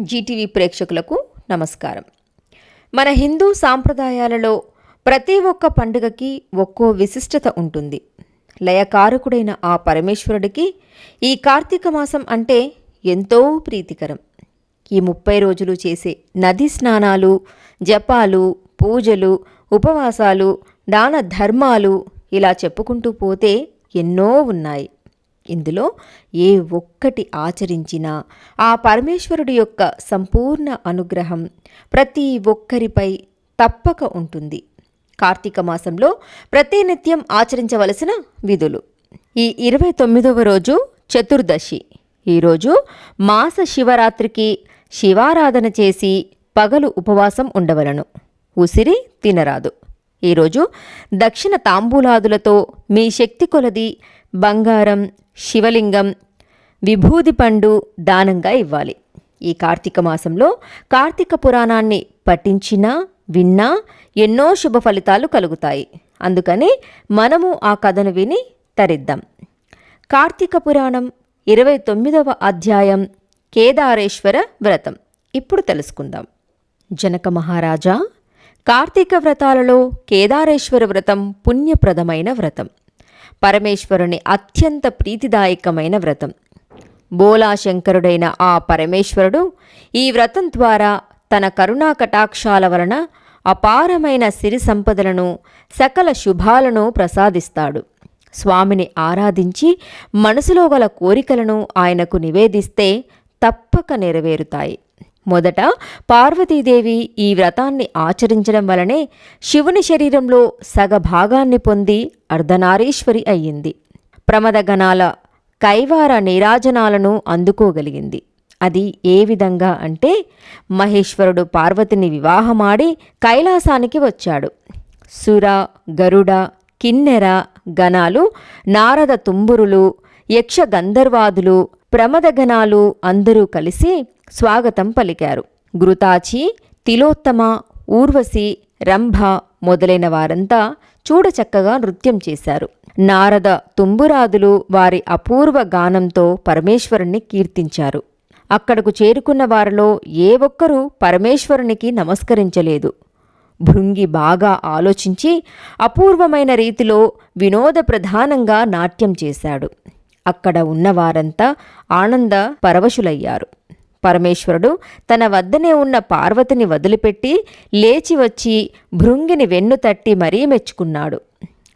Zee TV ప్రేక్షకులకు నమస్కారం. మన హిందూ సాంప్రదాయాలలో ప్రతి ఒక్క పండుగకి ఒక్కో విశిష్టత ఉంటుంది. లయకారకుడైన ఆ పరమేశ్వరుడికి ఈ కార్తీక మాసం అంటే ఎంతో ప్రీతికరం. ఈ 30 రోజులు చేసే నది స్నానాలు, జపాలు, పూజలు, ఉపవాసాలు, దాన ధర్మాలు ఇలా చెప్పుకుంటూ పోతే ఎన్నో ఉన్నాయి. ఇందులో ఏ ఒక్కటి ఆచరించినా ఆ పరమేశ్వరుడి యొక్క సంపూర్ణ అనుగ్రహం ప్రతి ఒక్కరిపై తప్పక ఉంటుంది. కార్తీక మాసంలో ప్రతినిత్యం ఆచరించవలసిన విధులు. ఈ 29వ రోజు చతుర్దశి. ఈరోజు మాస శివరాత్రికి శివారాధన చేసి పగలు ఉపవాసం ఉండవలను. ఉసిరి తినరాదు. ఈరోజు దక్షిణ తాంబూలాదులతో మీ శక్తి కొలది బంగారం, శివలింగం, విభూది పండు దానంగా ఇవ్వాలి. ఈ కార్తీక మాసంలో కార్తీక పురాణాన్ని పఠించినా విన్నా ఎన్నో శుభ ఫలితాలు కలుగుతాయి. అందుకని మనము ఆ కథను విని తరిద్దాం. కార్తీక పురాణం 29వ అధ్యాయం కేదారేశ్వర వ్రతం ఇప్పుడు తెలుసుకుందాం. జనక మహారాజా, కార్తీక వ్రతాలలో కేదారేశ్వర వ్రతం పుణ్యప్రదమైన వ్రతం. పరమేశ్వరుని అత్యంత ప్రీతిదాయకమైన వ్రతం. బోలాశంకరుడైన ఆ పరమేశ్వరుడు ఈ వ్రతం ద్వారా తన కరుణా కటాక్షాల వలన అపారమైన సిరి సంపదలను, సకల శుభాలను ప్రసాదిస్తాడు. స్వామిని ఆరాధించి మనసులో గల కోరికలను ఆయనకు నివేదిస్తే తప్పక నెరవేరుతాయి. మొదట పార్వతీదేవి ఈ వ్రతాన్ని ఆచరించడం వలనే శివుని శరీరంలో సగభాగాన్ని పొంది అర్ధనారీశ్వరి అయ్యింది. ప్రమదగణాల కైవార నీరాజనాలను అందుకోగలిగింది. అది ఏ విధంగా అంటే, మహేశ్వరుడు పార్వతిని వివాహమాడి కైలాసానికి వచ్చాడు. సుర, గరుడ, కిన్నెర గణాలు, నారద తుంబురులు, యక్ష గంధర్వాదులు, ప్రమదగణాలు అందరూ కలిసి స్వాగతం పలికారు. ఘృతాచి, తిలోత్తమ, ఊర్వశి, రంభ మొదలైన వారంతా చూడచక్కగా నృత్యం చేశారు. నారద తుంబురాదులు వారి అపూర్వ గానంతో పరమేశ్వరుణ్ణి కీర్తించారు. అక్కడకు చేరుకున్న వారిలో ఏ ఒక్కరూ పరమేశ్వరునికి నమస్కరించలేదు. భృంగి బాగా ఆలోచించి అపూర్వమైన రీతిలో వినోద ప్రధానంగా నాట్యం చేశాడు. అక్కడ ఉన్నవారంతా ఆనంద పరవశులయ్యారు. పరమేశ్వరుడు తన వద్దనే ఉన్న పార్వతిని వదిలిపెట్టి లేచి వచ్చి భృంగిని వెన్ను తట్టి మరీ మెచ్చుకున్నాడు.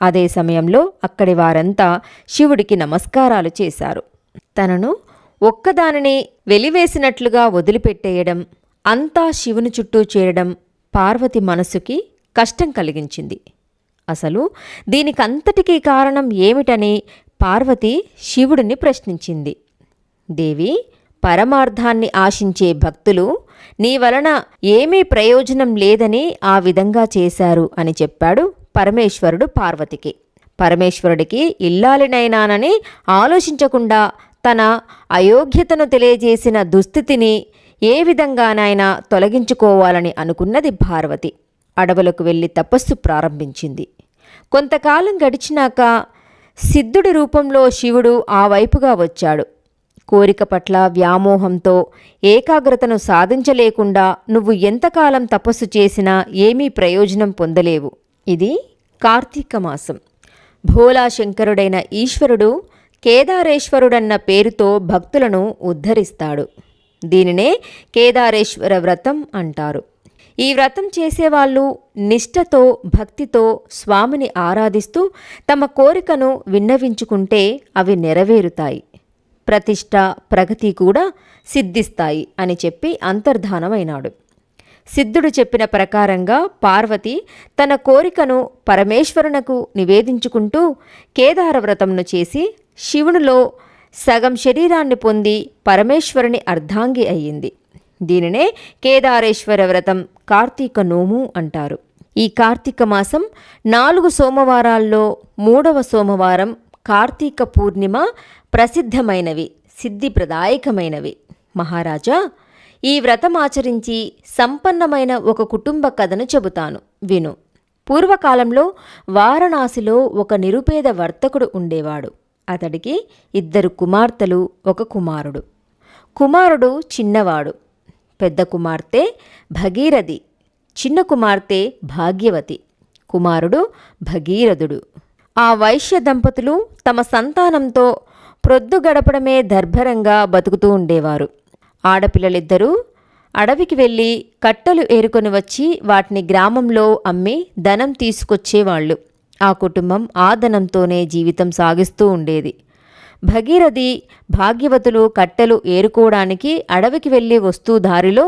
అదే సమయంలో అక్కడి వారంతా శివుడికి నమస్కారాలు చేశారు. తనను ఒక్కదానిని వెలివేసినట్లుగా వదిలిపెట్టేయడం, అంతా శివుని చుట్టూ చేరడం పార్వతి మనసుకి కష్టం కలిగించింది. అసలు దీనికంతటికీ కారణం ఏమిటని పార్వతి శివుడిని ప్రశ్నించింది. దేవి, పరమార్థాన్ని ఆశించే భక్తులు నీ వలన ఏమీ ప్రయోజనం లేదని ఆ విధంగా చేశారు అని చెప్పాడు పరమేశ్వరుడు పార్వతికి. పరమేశ్వరుడికి ఇల్లాలినైనానని ఆలోచించకుండా తన అయోగ్యతను తెలియజేసిన దుస్థితిని ఏ విధంగానైనా తొలగించుకోవాలని అనుకున్నది పార్వతి. అడవులకు వెళ్ళి తపస్సు ప్రారంభించింది. కొంతకాలం గడిచినాక సిద్ధుడి రూపంలో శివుడు ఆ వైపుగా వచ్చాడు. కోరిక పట్ల వ్యామోహంతో ఏకాగ్రతను సాధించలేకుండా నువ్వు ఎంతకాలం తపస్సు చేసినా ఏమీ ప్రయోజనం పొందలేవు. ఇది కార్తీక మాసం. భోలాశంకరుడైన ఈశ్వరుడు కేదారేశ్వరుడన్న పేరుతో భక్తులను ఉద్ధరిస్తాడు. దీనినే కేదారేశ్వర వ్రతం అంటారు. ఈ వ్రతం చేసేవాళ్ళు నిష్ఠతో, భక్తితో స్వామిని ఆరాధిస్తూ తమ కోరికను విన్నవించుకుంటే అవి నెరవేరుతాయి. ప్రతిష్ట, ప్రగతి కూడా సిద్ధిస్తాయి అని చెప్పి అంతర్ధానమైనాడు. సిద్ధుడు చెప్పిన ప్రకారంగా పార్వతి తన కోరికను పరమేశ్వరునకు నివేదించుకుంటూ కేదార వ్రతంను చేసి శివునిలో సగం శరీరాన్ని పొంది పరమేశ్వరుని అర్ధాంగి అయ్యింది. దీనినే కేదారేశ్వర వ్రతం, కార్తీక నోము అంటారు. ఈ కార్తీక మాసం 4 సోమవారాల్లో 3వ సోమవారం కార్తీక పూర్ణిమ ప్రసిద్ధమైనవి, సిద్ధిప్రదాయకమైనవి. మహారాజా, ఈ వ్రతం ఆచరించి సంపన్నమైన ఒక కుటుంబ కథను చెబుతాను, విను. పూర్వకాలంలో వారణాసిలో ఒక నిరుపేద వర్తకుడు ఉండేవాడు. అతడికి 2 కుమార్తెలు, 1 కుమారుడు. కుమారుడు చిన్నవాడు. పెద్ద కుమార్తె భగీరథి, చిన్న కుమార్తె భాగ్యవతి, కుమారుడు భగీరథుడు. ఆ వైశ్య దంపతులు తమ సంతానంతో ప్రొద్దు గడపడమే దర్భరంగా బతుకుతూ ఉండేవారు. ఆడపిల్లలిద్దరూ అడవికి వెళ్ళి కట్టెలు ఏరుకొని వచ్చి వాటిని గ్రామంలో అమ్మి ధనం తీసుకొచ్చేవాళ్ళు. ఆ కుటుంబం ఆ ధనంతోనే జీవితం సాగిస్తూ ఉండేది. భగీరథి, భాగ్యవతులు కట్టెలు ఏరుకోవడానికి అడవికి వెళ్ళి వస్తూ దారిలో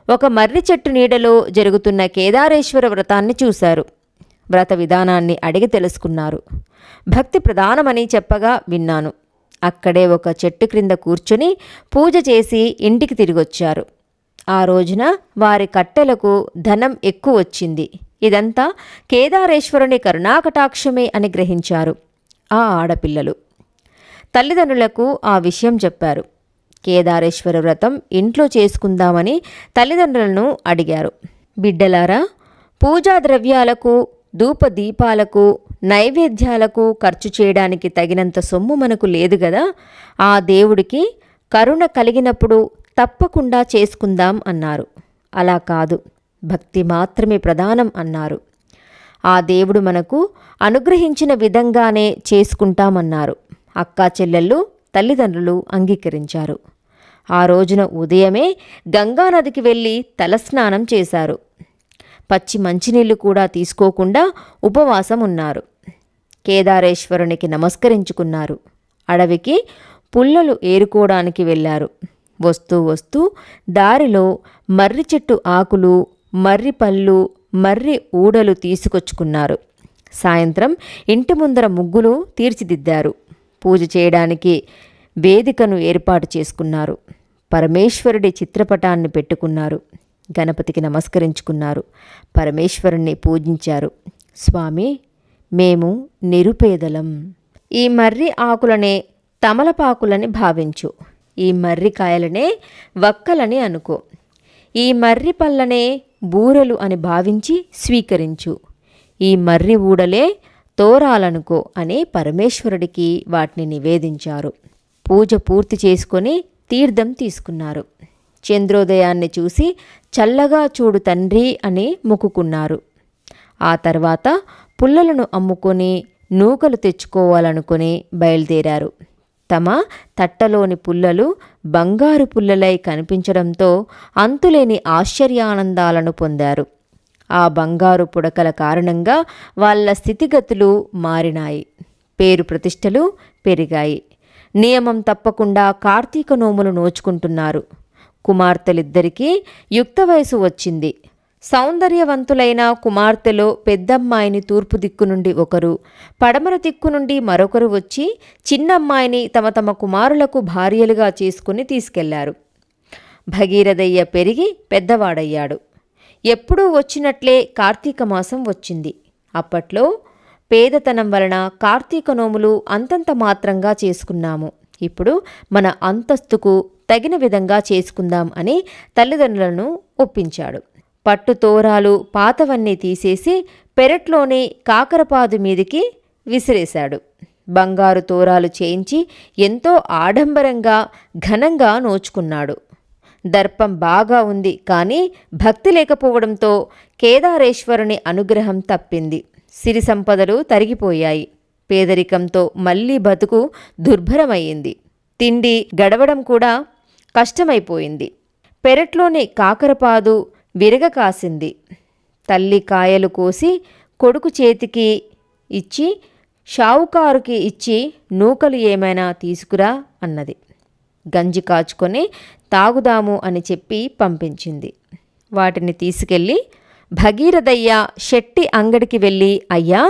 ఒక మర్రి చెట్టు నీడలో జరుగుతున్న కేదారేశ్వర వ్రతాన్ని చూశారు. వ్రత విధానాన్ని అడిగి తెలుసుకున్నారు. భక్తి ప్రధానమని చెప్పగా విన్నాను. అక్కడే ఒక చెట్టు క్రింద కూర్చొని పూజ చేసి ఇంటికి తిరిగొచ్చారు. ఆ రోజున వారి కట్టెలకు ధనం ఎక్కువ వచ్చింది. ఇదంతా కేదారేశ్వరుని కరుణాకటాక్షమే అని గ్రహించారు ఆ ఆడపిల్లలు. తల్లిదండ్రులకు ఆ విషయం చెప్పారు. కేదారేశ్వర వ్రతం ఇంట్లో చేసుకుందామని తల్లిదండ్రులను అడిగారు. బిడ్డలారా, పూజా ద్రవ్యాలకు, ధూపదీపాలకు, నైవేద్యాలకు ఖర్చు చేయడానికి తగినంత సొమ్ము మనకు లేదు గదా. ఆ దేవుడికి కరుణ కలిగినప్పుడు తప్పకుండా చేసుకుందాం అన్నారు. అలా కాదు, భక్తి మాత్రమే ప్రధానం అన్నారు. ఆ దేవుడు మనకు అనుగ్రహించిన విధంగానే చేసుకుంటామన్నారు. అక్కా చెల్లెళ్ళు, తల్లిదండ్రులు అంగీకరించారు. ఆ రోజున ఉదయమే గంగానదికి వెళ్ళి తలస్నానం చేశారు. పచ్చి మంచినీళ్లు కూడా తీసుకోకుండా ఉపవాసం ఉన్నారు. కేదారేశ్వరునికి నమస్కరించుకున్నారు. అడవికి పుల్లలు ఏరుకోవడానికి వెళ్ళారు. వస్తూ వస్తూ దారిలో మర్రి చెట్టు ఆకులు, మర్రి పళ్ళు, మర్రి ఊడలు తీసుకొచ్చుకున్నారు. సాయంత్రం ఇంటి ముందర ముగ్గులు తీర్చిదిద్దారు. పూజ చేయడానికి వేదికను ఏర్పాటు చేసుకున్నారు. పరమేశ్వరుడి చిత్రపటాన్ని పెట్టుకున్నారు. గణపతికి నమస్కరించుకున్నారు. పరమేశ్వరుణ్ణి పూజించారు. స్వామి, మేము నిరుపేదలం. ఈ మర్రి ఆకులనే తమలపాకులని భావించు. ఈ మర్రి కాయలనే వక్కలని అనుకో. ఈ మర్రి పళ్ళనే బూరెలు అని భావించి స్వీకరించు. ఈ మర్రి ఊడలే తోరాలనుకో అని పరమేశ్వరుడికి వాటిని నివేదించారు. పూజ పూర్తి చేసుకొని తీర్థం తీసుకున్నారు. చంద్రోదయాన్ని చూసి చల్లగా చూడు తండ్రి అని మొక్కుకున్నారు. ఆ తర్వాత పుల్లలను అమ్ముకొని నూకలు తెచ్చుకోవాలనుకుని బయలుదేరారు. తమ తట్టలోని పుల్లలు బంగారు పుల్లలై కనిపించడంతో అంతులేని ఆశ్చర్యానందాలను పొందారు. ఆ బంగారు పుడకల కారణంగా వాళ్ళ స్థితిగతులు మారినాయి. పేరు ప్రతిష్టలు పెరిగాయి. నియమం తప్పకుండా కార్తీక నోములు నోచుకుంటున్నారు. కుమార్తెలిద్దరికీ యుక్త వయసు వచ్చింది. సౌందర్యవంతులైన కుమార్తెలో పెద్దమ్మాయిని తూర్పు దిక్కు నుండి ఒకరు, పడమర దిక్కు నుండి మరొకరు వచ్చి చిన్నమ్మాయిని తమ తమ కుమారులకు భార్యలుగా చేసుకుని తీసుకెళ్లారు. భగీరథయ్య పెరిగి పెద్దవాడయ్యాడు. ఎప్పుడూ వచ్చినట్లే కార్తీక మాసం వచ్చింది. అప్పట్లో పేదతనం వలన కార్తీక నోములు అంతంత మాత్రంగా చేసుకున్నాము. ఇప్పుడు మన అంతస్తుకు తగిన విధంగా చేసుకుందాం అని తల్లిదండ్రులను ఒప్పించాడు. పట్టు తోరాలు పాతవన్నీ తీసేసి పెరట్లోని కాకరపాదు మీదికి విసిరేశాడు. బంగారు తోరాలు చేయించి ఎంతో ఆడంబరంగా ఘనంగా నోచుకున్నాడు. దర్పం బాగా ఉంది, కానీ భక్తి లేకపోవడంతో కేదారేశ్వరుని అనుగ్రహం తప్పింది. సిరి సంపదలు తరిగిపోయాయి. పేదరికంతో మళ్ళీ బతుకు దుర్భరమయ్యింది. తిండి గడవడం కూడా కష్టమైపోయింది. పెరట్లోని కాకరపాదు విరగ కాసింది. తల్లి కాయలు కోసి కొడుకు చేతికి ఇచ్చి, షావుకారుకి ఇచ్చి నూకలు ఏమైనా తీసుకురా అన్నది. గంజి కాచుకొని తాగుదాము అని చెప్పి పంపించింది. వాటిని తీసుకెళ్ళి భగీరథయ్య శెట్టి అంగడికి వెళ్ళి, అయ్యా,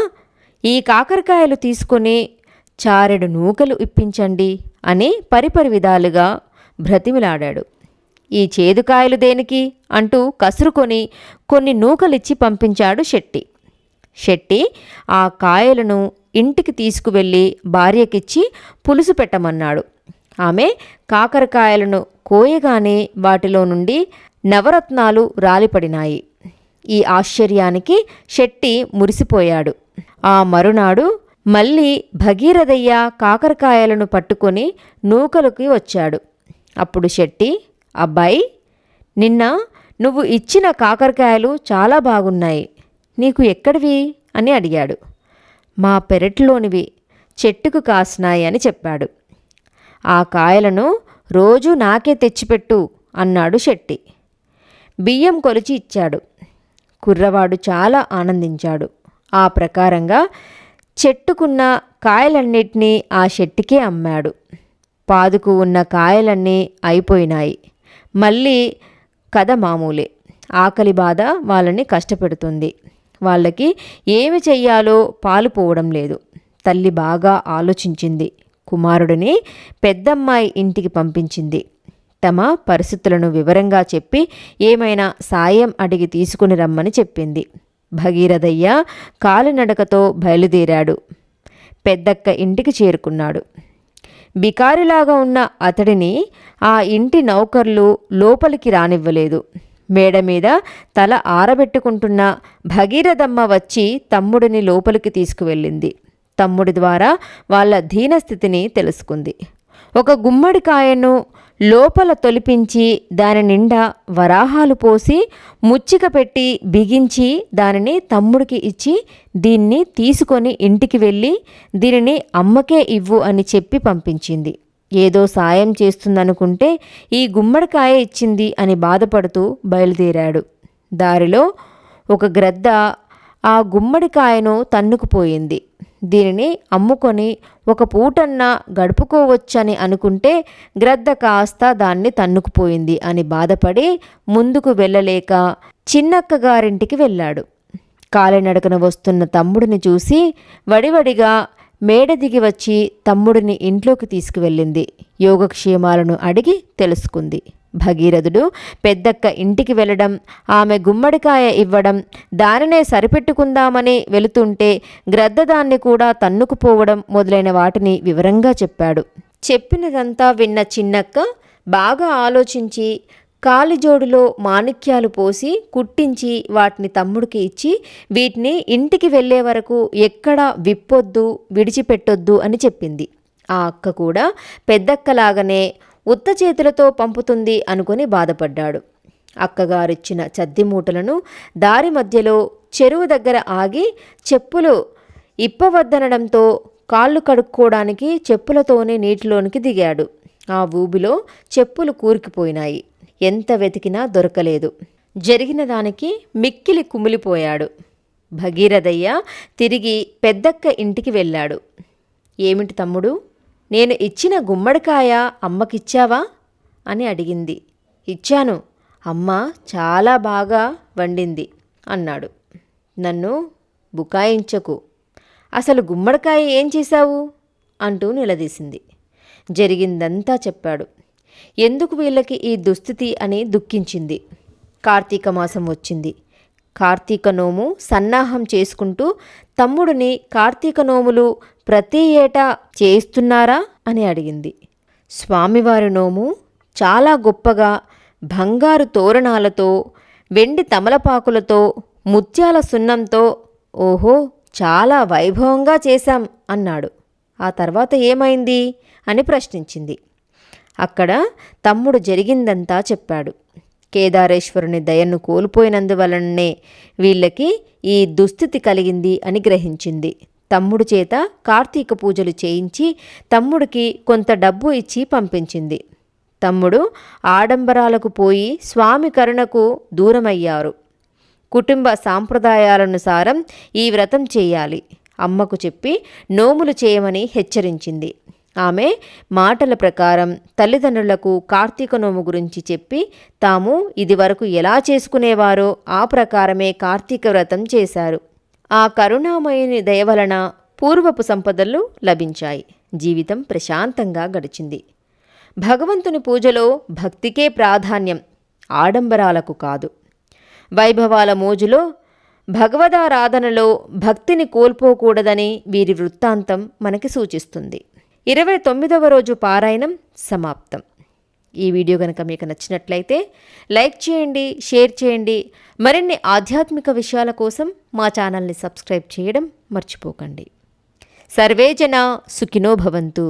ఈ కాకరకాయలు తీసుకొని చారెడు నూకలు ఇప్పించండి అని పరిపరి విధాలుగా బ్రతిమిలాడాడు. ఈ చేదుకాయలు దేనికి అంటూ కసురుకొని కొన్ని నూకలిచ్చి పంపించాడు శెట్టి. శెట్టి ఆ కాయలను ఇంటికి తీసుకువెళ్ళి భార్యకిచ్చి పులుసు పెట్టమన్నాడు. ఆమె కాకరకాయలను కోయగానే వాటిలో నుండి నవరత్నాలు రాలిపడినాయి. ఈ ఆశ్చర్యానికి శెట్టి మురిసిపోయాడు. ఆ మరునాడు మళ్ళీ భగీరథయ్య కాకరకాయలను పట్టుకొని నూకలుకి వచ్చాడు. అప్పుడు శెట్టి, అబ్బాయి, నిన్న నువ్వు ఇచ్చిన కాకరకాయలు చాలా బాగున్నాయి. నీకు ఎక్కడివి అని అడిగాడు. మా పెరట్లోనివి, చెట్టుకు కాసినాయి అని చెప్పాడు. ఆ కాయలను రోజూ నాకే తెచ్చిపెట్టు అన్నాడు శెట్టి. బియ్యం కొలిచి ఇచ్చాడు. కుర్రవాడు చాలా ఆనందించాడు. ఆ ప్రకారంగా చెట్టుకున్న కాయలన్నిటినీ ఆ శెట్టికే అమ్మాడు. పాదుకు ఉన్న కాయలన్నీ అయిపోయినాయి. మళ్ళీ కథ మామూలే. ఆకలి బాధ వాళ్ళని కష్టపెడుతుంది. వాళ్ళకి ఏమి చెయ్యాలో పాలుపోవడం లేదు. తల్లి బాగా ఆలోచించింది. కుమారుడిని పెద్దమ్మాయి ఇంటికి పంపించింది. తమ పరిస్థితులను వివరంగా చెప్పి ఏమైనా సాయం అడిగి తీసుకుని రమ్మని చెప్పింది. భగీరథయ్య కాలినడకతో బయలుదేరాడు. పెద్దక్క ఇంటికి చేరుకున్నాడు. బికారిలాగా ఉన్న అతడిని ఆ ఇంటి నౌకర్లు లోపలికి రానివ్వలేదు. మేడ మీద తల ఆరబెట్టుకుంటున్న భగీరథమ్మ వచ్చి తమ్ముడిని లోపలికి తీసుకువెళ్ళింది. తమ్ముడి ద్వారా వాళ్ళ దీనస్థితిని తెలుసుకుంది. ఒక గుమ్మడికాయను లోపల తొలిపించి దాని నిండా వరాహాలు పోసి ముచ్చిక పెట్టి బిగించి దానిని తమ్ముడికి ఇచ్చి, దీన్ని తీసుకొని ఇంటికి వెళ్ళి దీనిని అమ్మకే ఇవ్వు అని చెప్పి పంపించింది. ఏదో సాయం చేస్తుందనుకుంటే ఈ గుమ్మడికాయ ఇచ్చింది అని బాధపడుతూ బయలుదేరాడు. దారిలో ఒక గ్రద్ద ఆ గుమ్మడికాయను తన్నుకుపోయింది. దీనిని అమ్ముకొని ఒక పూటన్నా గడుపుకోవచ్చని అనుకుంటే గ్రద్ద కాస్త దాన్ని తన్నుకుపోయింది అని బాధపడి ముందుకు వెళ్ళలేక చిన్నక్కగారింటికి వెళ్ళాడు. కాలినడకన వస్తున్న తమ్ముడిని చూసి వడివడిగా మేడ దిగి వచ్చి తమ్ముడిని ఇంట్లోకి తీసుకువెళ్ళింది. యోగక్షేమాలను అడిగి తెలుసుకుంది. భగీరథుడు పెద్దక్క ఇంటికి వెళ్ళడం, ఆమె గుమ్మడికాయ ఇవ్వడం, దానినే సరిపెట్టుకుందామని వెళుతుంటే గ్రద్ద దాన్ని కూడా తన్నుకుపోవడం మొదలైన వాటిని వివరంగా చెప్పాడు. చెప్పినదంతా విన్న చిన్నక్క బాగా ఆలోచించి కాలిజోడులో మాణిక్యాలు పోసి కుట్టించి వాటిని తమ్ముడికి ఇచ్చి, వీటిని ఇంటికి వెళ్ళే వరకు ఎక్కడా విప్పొద్దు, విడిచిపెట్టొద్దు అని చెప్పింది. ఆ అక్క కూడా పెద్దక్కలాగానే ఉత్త చేతులతో పంపుతుంది అనుకుని బాధపడ్డాడు. అక్కగారిచ్చిన చద్ది మూటలను దారి మధ్యలో చెరువు దగ్గర ఆగి చెప్పులు ఇప్పవద్దనడంతో కాళ్ళు కడుక్కోవడానికి చెప్పులతోనే నీటిలోనికి దిగాడు. ఆ ఊబిలో చెప్పులు కూరుకుపోయినాయి. ఎంత వెతికినా దొరకలేదు. జరిగిన దానికి మిక్కిలి కుమిలిపోయాడు. భగీరథయ్య తిరిగి పెద్దక్క ఇంటికి వెళ్ళాడు. ఏమిటి తమ్ముడు, నేను ఇచ్చిన గుమ్మడికాయ అమ్మకిచ్చావా అని అడిగింది. ఇచ్చాను, అమ్మ చాలా బాగా వండింది అన్నాడు. నన్ను బుకాయించకు, అసలు గుమ్మడికాయ ఏం చేశావు అంటూ నిలదీసింది. జరిగిందంతా చెప్పాడు. ఎందుకు వీళ్ళకి ఈ దుస్థితి అని దుఃఖించింది. కార్తీక మాసం వచ్చింది. కార్తీక నోము సన్నాహం చేసుకుంటూ తమ్ముడిని కార్తీక నోములు ప్రతి ఏటా చేయిస్తున్నారా అని అడిగింది. స్వామివారి నోము చాలా గొప్పగా బంగారు తోరణాలతో, వెండి తమలపాకులతో, ముత్యాల సున్నంతో, ఓహో చాలా వైభవంగా చేశాం అన్నాడు. ఆ తర్వాత ఏమైంది అని ప్రశ్నించింది. అక్కడ తమ్ముడు జరిగిందంతా చెప్పాడు. కేదారేశ్వరుని దయను కోల్పోయినందువలనే వీళ్ళకి ఈ దుస్థితి కలిగింది అని గ్రహించింది. తమ్ముడు చేత కార్తీక పూజలు చేయించి తమ్ముడికి కొంత డబ్బు ఇచ్చి పంపించింది. తమ్ముడు ఆడంబరాలకు పోయి స్వామి కరుణకు దూరమయ్యారు. కుటుంబ సాంప్రదాయాలనుసారం ఈ వ్రతం చేయాలి. అమ్మకు చెప్పి నోములు చేయమని హెచ్చరించింది. ఆమె మాటల ప్రకారం తల్లిదండ్రులకు కార్తీక నోము గురించి చెప్పి తాము ఇదివరకు ఎలా చేసుకునేవారో ఆ ప్రకారమే కార్తీక వ్రతం చేశారు. ఆ కరుణామయుని దయ వలన పూర్వపు సంపదలు లభించాయి. జీవితం ప్రశాంతంగా గడిచింది. భగవంతుని పూజలో భక్తికే ప్రాధాన్యం, ఆడంబరాలకు కాదు. వైభవాల మోజులో భగవదారాధనలో భక్తిని కోల్పోకూడదని వీరి వృత్తాంతం మనకి సూచిస్తుంది. 29వ రోజు పారాయణం సమాప్తం. ఈ వీడియో కనుక మీకు నచ్చినట్లయితే లైక్ చేయండి, షేర్ చేయండి. మరిన్ని ఆధ్యాత్మిక విషయాల కోసం మా ఛానల్ని సబ్స్క్రైబ్ చేయడం మర్చిపోకండి. సర్వే జనా సుఖినో భవంతు.